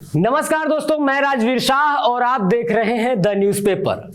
नमस्कार दोस्तों, मैं राजवीर शाह और आप देख रहे हैं द न्यूज़पेपर।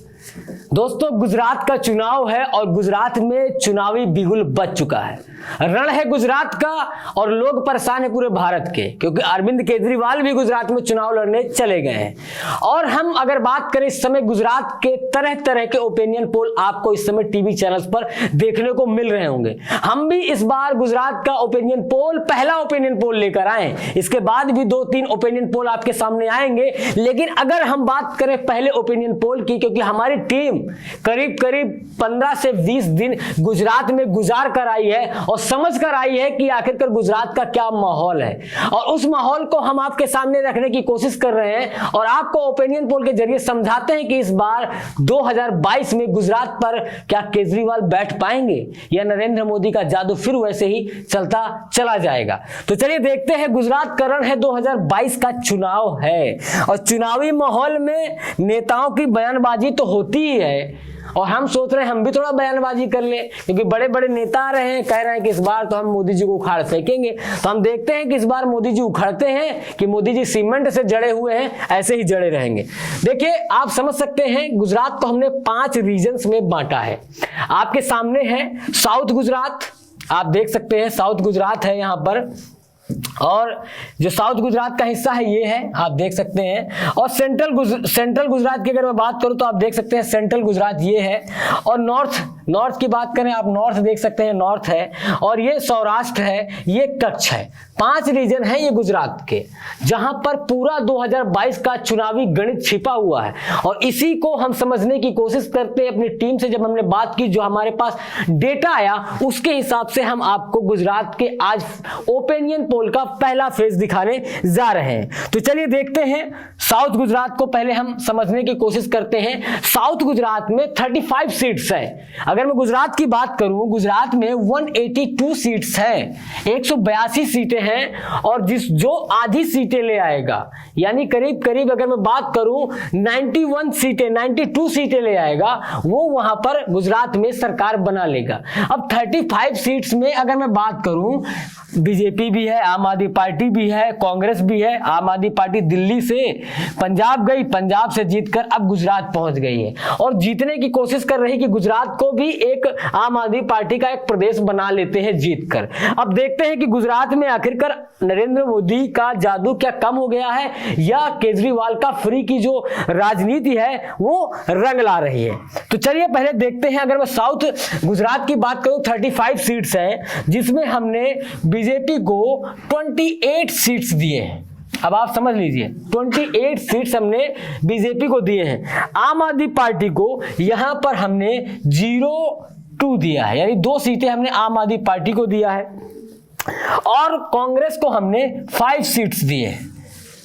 दोस्तों, गुजरात का चुनाव है और गुजरात में चुनावी बिगुल बज चुका है। रण है गुजरात का और लोग परेशान है पूरे भारत के, क्योंकि अरविंद केजरीवाल भी गुजरात में चुनाव लड़ने चले गए हैं। और हम अगर बात करें इस समय गुजरात के तरह तरह के ओपिनियन पोल आपको इस समय टीवी चैनल्स पर देखने को मिल रहे होंगे। हम भी इस बार गुजरात का ओपिनियन पोल, पहला ओपिनियन पोल लेकर आए। इसके बाद भी 2-3 ओपिनियन पोल आपके सामने आएंगे, लेकिन अगर हम बात करें पहले ओपिनियन पोल की, क्योंकि हमारी टीम करीब करीब 15 से 20 दिन गुजरात में गुजार कर आई है और समझ कर आई है कि आखिरकार गुजरात का क्या माहौल है, और उस माहौल को हम आपके सामने रखने की कोशिश कर रहे हैं और आपको ओपिनियन पोल के जरिए समझाते हैं कि इस बार 2022 में गुजरात पर क्या केजरीवाल बैठ पाएंगे या नरेंद्र मोदी का जादू फिर वैसे ही चलता चला जाएगा। तो चलिए देखते हैं। गुजरात का रण है, 2022 का चुनाव है और चुनावी माहौल में नेताओं की बयानबाजी तो होती ही है, और हम सोच रहे हैं हम भी थोड़ा बयानबाजी कर ले, क्योंकि बड़े बड़े नेता आ रहे हैं, कह रहे हैं कि इस बार तो हम मोदी जी को उखाड़ फेंकेंगे। तो हम देखते हैं कि इस बार मोदी जी उखड़ते हैं कि मोदी जी सीमेंट से जड़े हुए हैं, ऐसे ही जड़े रहेंगे। देखिए, आप समझ सकते हैं गुजरात को हमने 5 रीजन्स में बांटा है। आपके सामने है साउथ गुजरात, आप देख सकते हैं साउथ गुजरात है यहाँ पर, और जो साउथ गुजरात का हिस्सा है ये है, आप देख सकते हैं। और सेंट्रल गुजरात की अगर मैं बात करूं तो आप देख सकते हैं सेंट्रल गुजरात ये है। और नॉर्थ की बात करें, आप नॉर्थ देख सकते हैं, नॉर्थ है। और ये सौराष्ट्र है, ये कच्छ है। 5 रीजन है ये गुजरात के, जहां पर पूरा 2022 का चुनावी गणित छिपा हुआ है। और इसी को हम समझने की कोशिश करते हैं अपनी टीम से। जब हमने बात की, जो हमारे पास डेटा आया उसके हिसाब से हम आपको गुजरात के आज ओपिनियन पोल का पहला फेज दिखाने जा रहे हैं। तो चलिए देखते हैं। साउथ गुजरात को पहले हम समझने की कोशिश करते हैं। साउथ गुजरात में 35 सीट्स है। अगर मैं गुजरात की बात करूं, गुजरात में 182 सीट्स हैं, 182 सीटें हैं। और जो आधी सीटें ले आएगा, यानी करीब करीब अगर मैं बात करूं 92 सीटें ले आएगा, वो वहां पर गुजरात में सरकार बना लेगा। अब 35 सीट्स में अगर मैं बात करूं, बीजेपी भी है, आम आदमी पार्टी भी है, कांग्रेस भी है। आम आदमी पार्टी दिल्ली से पंजाब गई, पंजाब से जीतकर अब गुजरात पहुंच गई है और जीतने की कोशिश कर रही कि गुजरात को भी एक आम आदमी पार्टी का एक प्रदेश बना लेते हैं जीतकर। अब देखते हैं कि गुजरात में आखिरकार नरेंद्र मोदी का जादू क्या कम हो गया है या केजरीवाल का फ्री की जो राजनीति है वो रंग ला रही है। तो चलिए पहले देखते हैं। अगर मैं साउथ गुजरात की बात करूं, 35 सीट्स हैं, जिसमें हमने बीजेपी को 28 सीट्स दिए हैं। अब आप समझ लीजिए, 28 सीट्स हमने बीजेपी को दिए हैं। आम आदमी पार्टी को यहां पर हमने 0-2 दिया है, यानी 2 सीटें हमने आम आदमी पार्टी को दिया है। और कांग्रेस को हमने 5 सीट्स दिए हैं।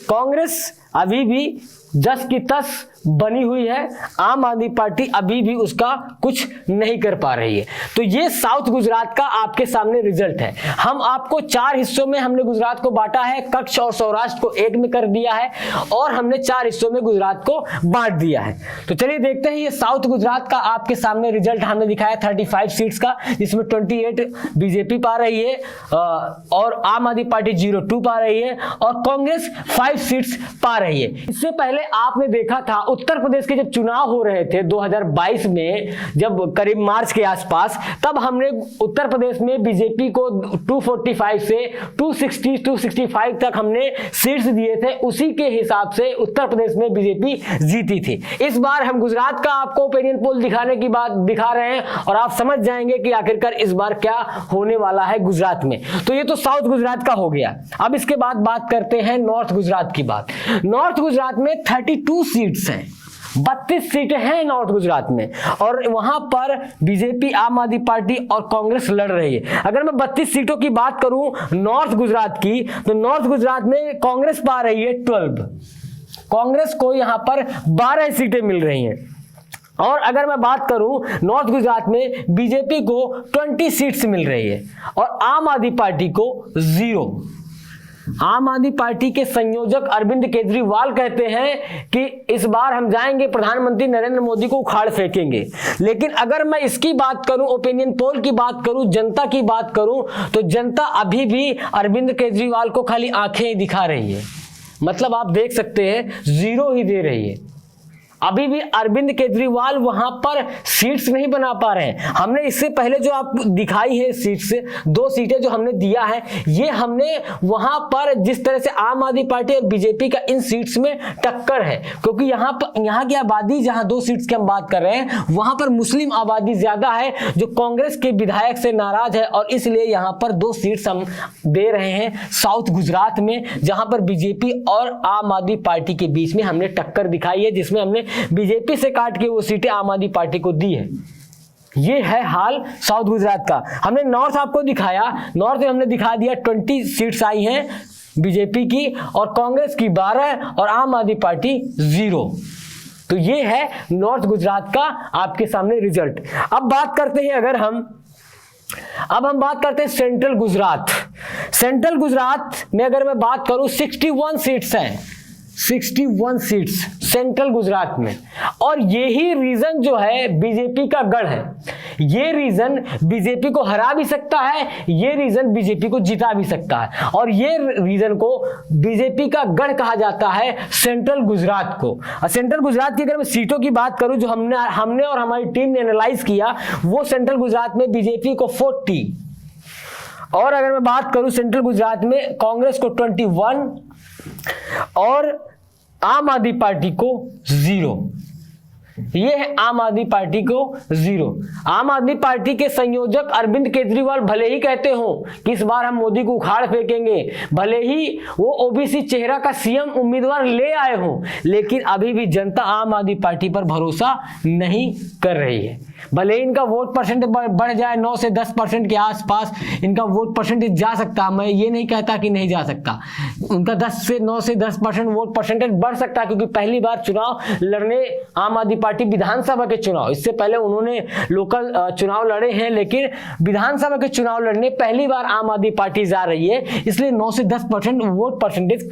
कांग्रेस अभी भी 10 की 10 बनी हुई है, आम आदमी पार्टी अभी भी उसका कुछ नहीं कर पा रही है। तो ये साउथ गुजरात का आपके सामने रिजल्ट है। हम आपको 4 हिस्सों में हमने गुजरात को बांटा है, कच्छ और सौराष्ट्र को एक में कर दिया है, और हमने 4 हिस्सों में गुजरात को बांट दिया है। तो चलिए देखते हैं। ये साउथ गुजरात का आपके सामने रिजल्ट हमने दिखाया 35 सीट्स का, जिसमें 28 बीजेपी पा रही है और आम आदमी पार्टी 0-2 पा रही है और कांग्रेस 5 सीट्स पा रही है। इससे पहले आपने देखा था उत्तर प्रदेश के जब चुनाव हो रहे थे 2022 में, जब करीब मार्च के आसपास, तब हमने उत्तर प्रदेश में बीजेपी को 245 से 265 तक हमने सीट्स दिए थे। उसी के हिसाब से उत्तर प्रदेश में बीजेपी जीती थी। इस बार हम गुजरात का आपको ओपिनियन पोल दिखाने की बात दिखा रहे हैं और आप समझ जाएंगे कि आखिरकार इस बार क्या होने वाला है गुजरात में। तो ये तो साउथ गुजरात का हो गया। अब इसके बाद बात करते हैं नॉर्थ गुजरात की बात। नॉर्थ गुजरात में 32 सीट्स हैं, 32 सीटें हैं नॉर्थ गुजरात में, और वहां पर बीजेपी, आम आदमी पार्टी और कांग्रेस लड़ रही है। अगर मैं 32 सीटों की बात करूं नॉर्थ गुजरात की, तो नॉर्थ गुजरात में कांग्रेस पा रही है 12। कांग्रेस को यहां पर 12 सीटें मिल रही हैं। और अगर मैं बात करूं नॉर्थ गुजरात में बीजेपी को 20 सीट्स मिल रही है और आम आदमी पार्टी को 0। आम आदमी पार्टी के संयोजक अरविंद केजरीवाल कहते हैं कि इस बार हम जाएंगे, प्रधानमंत्री नरेंद्र मोदी को उखाड़ फेंकेंगे। लेकिन अगर मैं इसकी बात करूं, ओपिनियन पोल की बात करूं, जनता की बात करूं, तो जनता अभी भी अरविंद केजरीवाल को खाली आंखें ही दिखा रही है। मतलब आप देख सकते हैं 0 ही दे रही है। अभी भी अरविंद केजरीवाल वहां पर सीट्स नहीं बना पा रहे हैं। हमने इससे पहले जो आप दिखाई है सीट्स, 2 सीटें जो हमने दिया है, ये हमने वहां पर जिस तरह से आम आदमी पार्टी और बीजेपी का इन सीट्स में टक्कर है, क्योंकि यहाँ की आबादी, जहां 2 सीट्स की हम बात कर रहे हैं, वहां पर मुस्लिम आबादी ज्यादा है जो कांग्रेस के विधायक से नाराज है, और इसलिए यहाँ पर 2 सीट्स हम दे रहे हैं साउथ गुजरात में, जहां पर बीजेपी और आम आदमी पार्टी के बीच में हमने टक्कर दिखाई है, जिसमें हमने बीजेपी से काट के वो सीटें आम आदमी पार्टी को दी है। ये है हाल साउथ गुजरात का। हमने नॉर्थ आपको दिखाया, नॉर्थ में हमने दिखा दिया 20 सीट्स आई हैं बीजेपी की, और कांग्रेस की 12 और आम आदमी पार्टी 0। तो ये है नॉर्थ गुजरात का आपके सामने रिजल्ट। अब बात करते हैं अब हम बात करते हैं सेंट्रल गुजरात। सेंट्रल गुजरात में अगर मैं बात करूं 61 सीट्स हैं, 61 सीट्स सेंट्रल गुजरात में, और यही रीजन जो है बीजेपी का गढ़ है। ये रीजन बीजेपी को हरा भी सकता है, ये रीजन बीजेपी को जिता भी सकता है, और ये रीजन को बीजेपी का गढ़ कहा जाता है सेंट्रल गुजरात को। सेंट्रल गुजरात की अगर मैं सीटों की बात करूं जो हमने और हमारी टीम ने एनालाइज किया, वो सेंट्रल गुजरात में बीजेपी को 40, और अगर मैं बात करूं सेंट्रल गुजरात में कांग्रेस को 21 और आम आदमी पार्टी को 0। ये है आम आदमी पार्टी को 0। आम आदमी पार्टी के संयोजक अरविंद केजरीवाल भले ही कहते हो कि इस बार हम मोदी को उखाड़ फेंकेंगे, भले ही वो ओबीसी चेहरा का सीएम उम्मीदवार ले आए हो, लेकिन अभी भी जनता आम आदमी पार्टी पर भरोसा नहीं कर रही है। भले ही इनका वोट परसेंट बढ़ जाए 9 से 10% के आसपास, इनका वोट परसेंटेज जा सकता, मैं ये नहीं कहता कि नहीं जा सकता, उनका 9 से 10% वोट परसेंटेज बढ़ सकता है, क्योंकि पहली बार चुनाव लड़ने आम आदमी पार्टी विधानसभा के चुनाव, इससे पहले उन्होंने लोकल चुनाव लड़े हैं, लेकिन विधानसभा के चुनाव लड़ने पहली बार आम आदमी पार्टी जा रही है, इसलिए 9 से 10% वोट परसेंटेज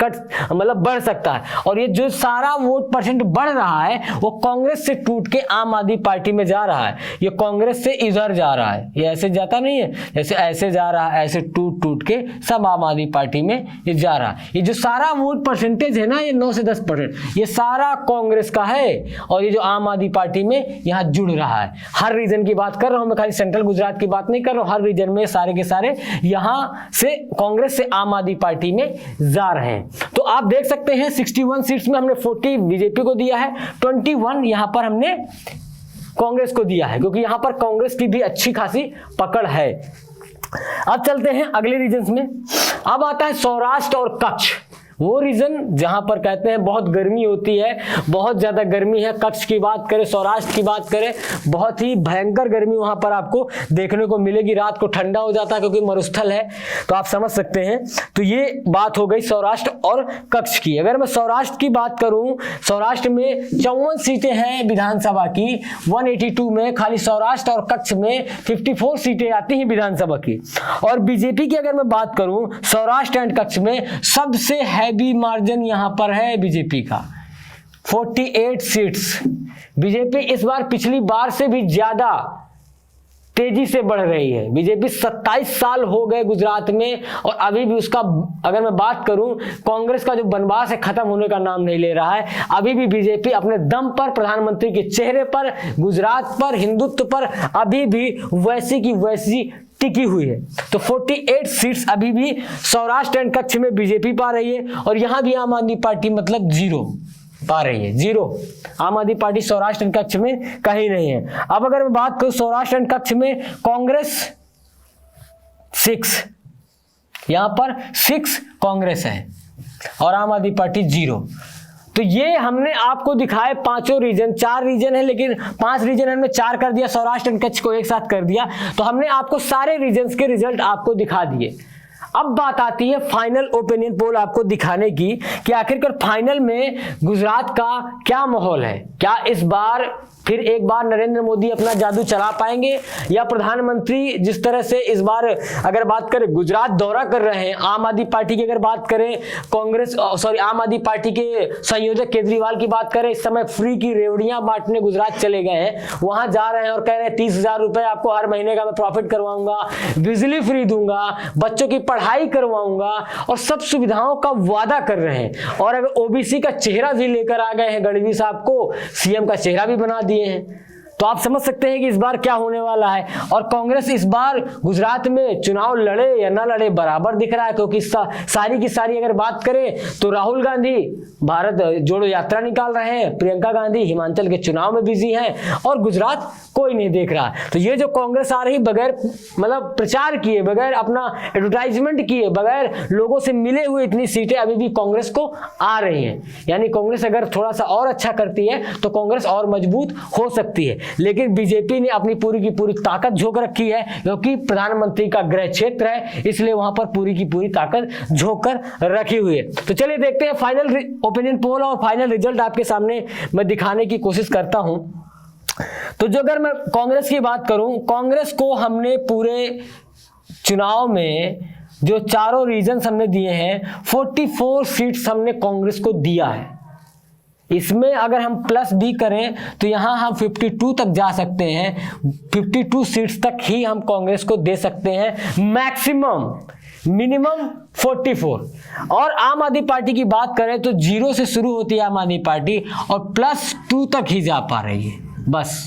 बढ़ सकता है। और ये जो सारा वोट परसेंट बढ़ रहा है वो कांग्रेस से टूट के आम आदमी पार्टी में जा रहा है। ये कांग्रेस से इधर जा रहा है, ये ऐसे जाता नहीं है, जैसे ऐसे जा रहा है, ऐसे टूट के सब आम आदमी पार्टी में ये जा रहा है। ये जो सारा वोट परसेंटेज है ना, ये 9 से 10%, ये सारा कांग्रेस का है, और ये जो आम आदमी पार्टी में यहाँ जुड़ रहा है। हर रीजन की बात कर रहा हूं मैं, खाली सेंट्रल गुजरात की बात नहीं कर रहा हूं, हर रीजन में सारे के सारे यहाँ से कांग्रेस से आम आदमी पार्टी में जा रहे हैं। तो आप देख सकते हैं 61 सीट्स में हमने 40 बीजेपी को दिया है, 21 यहाँ पर हमने कांग्रेस को दिया है, क्योंकि यहां पर कांग्रेस की भी अच्छी खासी पकड़ है। अब चलते हैं अगले रीजन में। अब आता है सौराष्ट्र और कच्छ, वो रीजन जहां पर कहते हैं बहुत गर्मी होती है, बहुत ज्यादा गर्मी है। कच्छ की बात करें, सौराष्ट्र की बात करें, बहुत ही भयंकर गर्मी वहां पर आपको देखने को मिलेगी। रात को ठंडा हो जाता है क्योंकि मरुस्थल है, तो आप समझ सकते हैं। तो ये बात हो गई सौराष्ट्र और कच्छ की। अगर मैं सौराष्ट्र की बात करूं, सौराष्ट्र में 54 सीटें हैं विधानसभा की, 182 में खाली सौराष्ट्र और कच्छ में 54 सीटें आती हैं विधानसभा की। और बीजेपी की अगर मैं बात करूं सौराष्ट्र एंड कच्छ में, सबसे हैवी मार्जिन यहां पर है बीजेपी का, 48 सीट्स। बीजेपी इस बार पिछली बार से भी ज्यादा तेजी से बढ़ रही है। बीजेपी 27 साल हो गए गुजरात में, और अभी भी उसका अगर मैं बात करूं, कांग्रेस का जो बनवास है खत्म होने का नाम नहीं ले रहा है। अभी भी बीजेपी अपने दम पर, प्रधानमंत्री के चेहरे पर, गुजरात पर, हिंदुत्व पर अभी भी वैसी की वैसी टिकी हुई है। तो 48 सीट्स अभी भी सौराष्ट्र एंड कच्छ में बीजेपी पा रही है, और यहां भी आम आदमी पार्टी मतलब 0 पा रही है, 0। आम आदमी पार्टी सौराष्ट्र एंड कच्छ में कहीं नहीं है। अब अगर मैं बात करूं सौराष्ट्र एंड कच्छ में, कांग्रेस 6, यहां पर 6 कांग्रेस है और आम आदमी पार्टी 0। तो ये हमने आपको दिखाए 5 रीजन, 4 रीजन है लेकिन 5 रीजन हमने 4 कर दिया, सौराष्ट्र एंड कच्छ को एक साथ कर दिया। तो हमने आपको सारे रीजन्स के रिजल्ट आपको दिखा दिए। अब बात आती है फाइनल ओपिनियन पोल आपको दिखाने की कि आखिरकार फाइनल में गुजरात का क्या माहौल है। क्या इस बार फिर एक बार नरेंद्र मोदी अपना जादू चला पाएंगे, या प्रधानमंत्री जिस तरह से इस बार अगर बात करें गुजरात दौरा कर रहे हैं, आम आदमी पार्टी की अगर बात करें, आम आदमी पार्टी के संयोजक केजरीवाल की बात करें, इस समय फ्री की रेवड़ियां बांटने गुजरात चले गए हैं, वहां जा रहे हैं और कह रहे हैं 30,000 रुपए आपको हर महीने का मैं प्रॉफिट करवाऊंगा, बिजली फ्री दूंगा, बच्चों की पढ़ाई करवाऊंगा, और सब सुविधाओं का वादा कर रहे हैं। और अगर ओबीसी का चेहरा भी लेकर आ गए हैं, गढ़वी साहब को सीएम का चेहरा भी बना दिए हैं, तो आप समझ सकते हैं कि इस बार क्या होने वाला है। और कांग्रेस इस बार गुजरात में चुनाव लड़े या ना लड़े बराबर दिख रहा है, क्योंकि सारी की सारी अगर बात करें तो राहुल गांधी भारत जोड़ो यात्रा निकाल रहे हैं, प्रियंका गांधी हिमाचल के चुनाव में बिजी हैं, और गुजरात कोई नहीं देख रहा। तो ये जो कांग्रेस आ रही बगैर मतलब प्रचार किए, बगैर अपना एडवर्टाइजमेंट किए, बगैर लोगों से मिले हुए इतनी सीटें अभी भी कांग्रेस को आ रही हैं। यानी कांग्रेस अगर थोड़ा सा और अच्छा करती है तो कांग्रेस और मजबूत हो सकती है। लेकिन बीजेपी ने अपनी पूरी की पूरी ताकत झोंक रखी है, क्योंकि प्रधानमंत्री का गृह क्षेत्र है, इसलिए वहां पर पूरी की पूरी ताकत झोंक कर रखी हुई है। तो चलिए देखते हैं फाइनल ओपिनियन पोल और फाइनल रिजल्ट आपके सामने मैं दिखाने की कोशिश करता हूं। तो जो अगर मैं कांग्रेस की बात करूं, कांग्रेस को हमने पूरे चुनाव में जो चारों रीजन्स हमने दिए हैं, 44 सीट्स हमने कांग्रेस को दिया है। इसमें अगर हम प्लस भी करें तो यहां हम 52 तक जा सकते हैं, 52 सीट्स तक ही हम कांग्रेस को दे सकते हैं मैक्सिमम, मिनिमम 44। और आम आदमी पार्टी की बात करें तो 0 से शुरू होती है आम आदमी पार्टी और +2 तक ही जा पा रही है, बस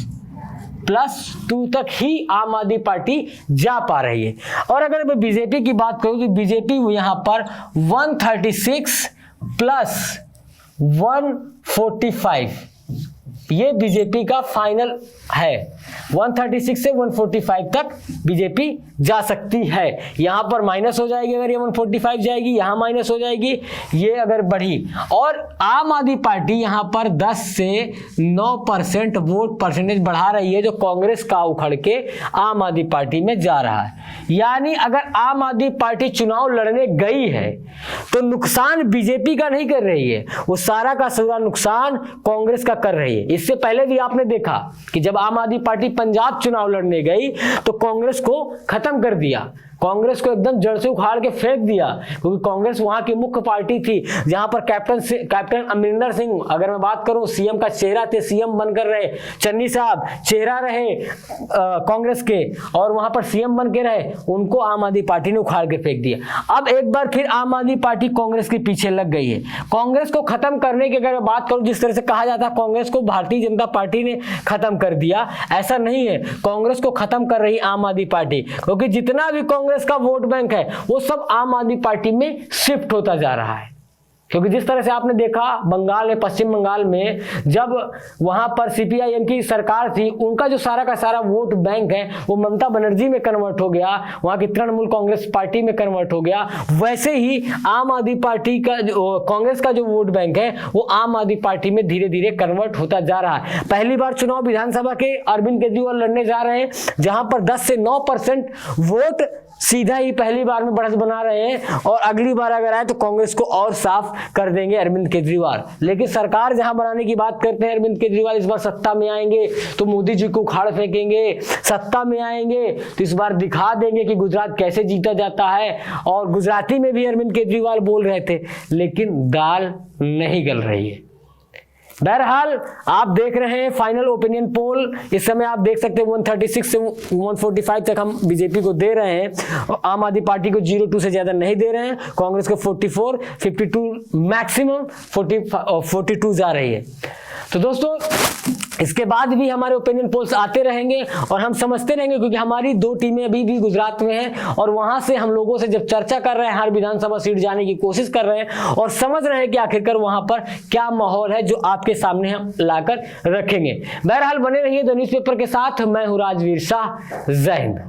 +2 तक ही आम आदमी पार्टी जा पा रही है। और अगर मैं बीजेपी की बात करूं तो बीजेपी यहां पर 136 + 145, ये बीजेपी का फाइनल है। 136 से 145 तक बीजेपी जा सकती है। यहां पर माइनस हो जाएगी, अगर ये 145 जाएगी, यहां माइनस हो जाएगी, ये अगर बढ़ी। और आम आदमी पार्टी यहां पर 10 से 9% वोट परसेंटेज बढ़ा रही है, जो कांग्रेस का उखड़ के आम आदमी पार्टी में जा रहा है। यानी अगर आम आदमी पार्टी चुनाव लड़ने गई है तो नुकसान बीजेपी का नहीं कर रही है, वो सारा का सारा नुकसान कांग्रेस का कर रही है। इससे पहले भी आपने देखा कि जब आम आदमी पार्टी पंजाब चुनाव लड़ने गई तो कांग्रेस को खत्म कर दिया, कांग्रेस को एकदम जड़ से उखाड़ के फेंक दिया, क्योंकि कांग्रेस वहां की मुख्य पार्टी थी, जहां पर कैप्टन अमरिंदर सिंह, अगर मैं बात करूं सीएम का चेहरा थे, सीएम बनकर रहे, चन्नी साहब चेहरा रहे कांग्रेस के, और वहां पर सीएम बन के रहे, उनको आम आदमी पार्टी ने उखाड़ के फेंक दिया। अब एक बार फिर आम आदमी पार्टी कांग्रेस के पीछे लग गई है। कांग्रेस को खत्म करने की अगर मैं बात करूं, जिस तरह से कहा जाता है कांग्रेस को भारतीय जनता पार्टी ने खत्म कर दिया, ऐसा नहीं है। कांग्रेस को खत्म कर रही आम आदमी पार्टी, क्योंकि जितना भी कांग्रेस का वोट बैंक है वो सब आम आदमी पार्टी में शिफ्ट होता जा रहा है। क्योंकि जिस तरह से आपने देखा बंगाल में, पश्चिम बंगाल में, जब वहां पर सीपीआईएम की सरकार थी, उनका जो सारा का सारा वोट बैंक है वो ममता बनर्जी में कन्वर्ट हो गया, वहां की तृणमूल कांग्रेस पार्टी में कन्वर्ट हो गया। वैसे ही आम आदमी पार्टी का कांग्रेस का जो वोट बैंक है वो आम आदमी पार्टी में धीरे धीरे कन्वर्ट होता जा रहा है। पहली बार चुनाव विधानसभा के अरविंद केजरीवाल लड़ने जा रहे हैं, जहां पर 10 से 9% वोट सीधा ही पहली बार में बढ़त बना रहे हैं, और अगली बार अगर आए तो कांग्रेस को और साफ कर देंगे अरविंद केजरीवाल। लेकिन सरकार जहां बनाने की बात करते हैं अरविंद केजरीवाल, इस बार सत्ता में आएंगे तो मोदी जी को उखाड़ फेंकेंगे, सत्ता में आएंगे तो इस बार दिखा देंगे कि गुजरात कैसे जीता जाता है। और गुजराती में भी अरविंद केजरीवाल बोल रहे थे, लेकिन दाल नहीं गल रही है। बहरहाल आप देख रहे हैं फाइनल ओपिनियन पोल, इस समय आप देख सकते हैं 136 से 145 तक हम बीजेपी को दे रहे हैं, और आम आदमी पार्टी को 0-2 से ज्यादा नहीं दे रहे हैं, कांग्रेस को 44, 52 मैक्सिमम 42 जा रही है। तो दोस्तों इसके बाद भी हमारे ओपिनियन पोल्स आते रहेंगे और हम समझते रहेंगे, क्योंकि हमारी 2 टीमें अभी भी गुजरात में हैं, और वहां से हम लोगों से जब चर्चा कर रहे हैं, हर विधानसभा सीट जाने की कोशिश कर रहे हैं और समझ रहे हैं कि आखिरकार वहां पर क्या माहौल है, जो आपके सामने हम लाकर रखेंगे। बहरहाल बने रहिए द न्यूज़पेपर के साथ। मैं हूं राजवीर शाह। जय हिंद।